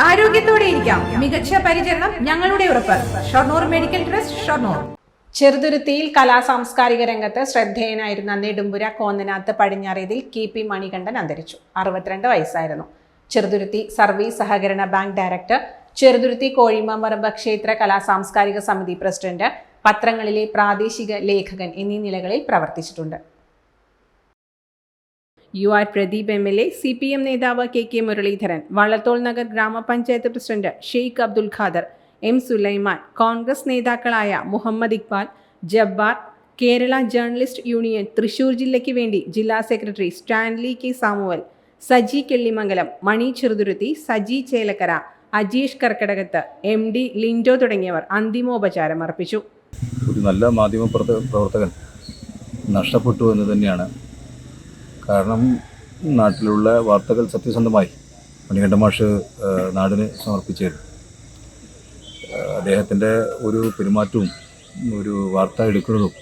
ആരോഗ്യത്തോടെ ഇരിക്കാം. മികച്ച പരിചരണം ഞങ്ങളുടെ ഉറപ്പ്. Shoranur medical trust, Shoranur. ചെറുതുരുത്തിയിൽ കലാസാംസ്കാരിക രംഗത്ത് ശ്രദ്ധേയനായിരുന്ന നെടുമ്പുര കോന്നനാത്ത് പടിഞ്ഞാറേതിൽ KP മണികണ്ഠൻ അന്തരിച്ചു. 62 വയസ്സായിരുന്നു. ചെറുതുരുത്തി സർവീസ് സഹകരണ ബാങ്ക് ഡയറക്ടർ, ചെറുതുരുത്തി കോഴിമാമ്പറമ്പ് ക്ഷേത്ര കലാസാംസ്കാരിക സമിതി പ്രസിഡന്റ്, പത്രങ്ങളിലെ പ്രാദേശിക ലേഖകൻ എന്നീ നിലകളിൽ പ്രവർത്തിച്ചിട്ടുണ്ട്. UR പ്രദീപ് MLA, CPM നേതാവ് KK Muraleedharan, Vallathol Nagar grama panchayat president Sheikh Abdul Khader, M Sulaiman, Congress നേതാക്കളായ മുഹമ്മദ് ഇക്ബാൽ, ജബ്ബാർ, കേരള ജേർണലിസ്റ്റ് യൂണിയൻ തൃശൂർ ജില്ലയ്ക്ക് വേണ്ടി ജില്ലാ secretary Stanley K Samuel, Saji Kellimangalam, Mani Cheruthuruthy, Saji Chelakkara, Ajeesh Karkadakath, MD Lindo തുടങ്ങിയവർ അന്തിമോപചാരം അർപ്പിച്ചു. ഒരു നല്ല മാധ്യമ പ്രവർത്തകൻ നഷ്ടപ്പെട്ടു എന്ന് തന്നെയാണ്. കാരണം നാട്ടിലുള്ള വാർത്തകൾ സത്യസന്ധമായി മണികണ്ഠൻ മാഷ് നാടിന് സമർപ്പിച്ചിരുന്നു. അദ്ദേഹത്തിൻ്റെ ഒരു പെരുമാറ്റവും ഒരു വാർത്ത എടുക്കുന്നതും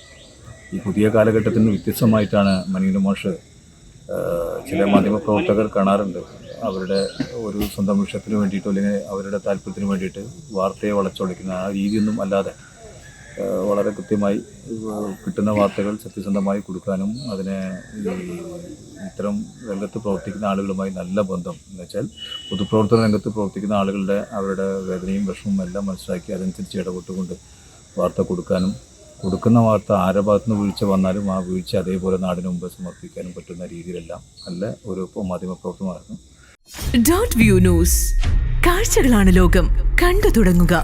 ഈ പുതിയ കാലഘട്ടത്തിന് വ്യത്യസ്തമായിട്ടാണ് മണികണ്ഠൻ മാഷ് ചില മാധ്യമപ്രവർത്തകർ കാണാറുണ്ട്. അവരുടെ ഒരു സ്വന്തം വിഷയത്തിന് വേണ്ടിയിട്ടോ അല്ലെങ്കിൽ അവരുടെ താല്പര്യത്തിന് വേണ്ടിയിട്ട് വാർത്തയെ വളച്ചൊടിക്കുന്ന ആ രീതിയൊന്നും അല്ലാതെ വളരെ കൃത്യമായി കിട്ടുന്ന വാർത്തകൾ സത്യസന്ധമായി കൊടുക്കാനും അതിനെ ഇത്തരം രംഗത്ത് പ്രവർത്തിക്കുന്ന ആളുകളുമായി നല്ല ബന്ധം എന്ന് വെച്ചാൽ പൊതുപ്രവർത്തന രംഗത്ത് പ്രവർത്തിക്കുന്ന ആളുകളുടെ അവരുടെ വേദനയും വിഷമവും എല്ലാം മനസ്സിലാക്കി അതനുസരിച്ച് ഇടപെട്ടുകൊണ്ട് വാർത്ത കൊടുക്കാനും കൊടുക്കുന്ന വാർത്ത ആരുടെ ഭാഗത്തുനിന്ന് വീഴ്ച വന്നാലും ആ വീഴ്ച അതേപോലെ നാടിന് മുമ്പ് സമർപ്പിക്കാനും പറ്റുന്ന രീതിയിലെല്ലാം നല്ല ഒരു മാധ്യമപ്രവർത്തനമായിരുന്നു. .view ന്യൂസ്, കാഴ്ചകളാണ് ലോകം, കണ്ടു തുടങ്ങുക.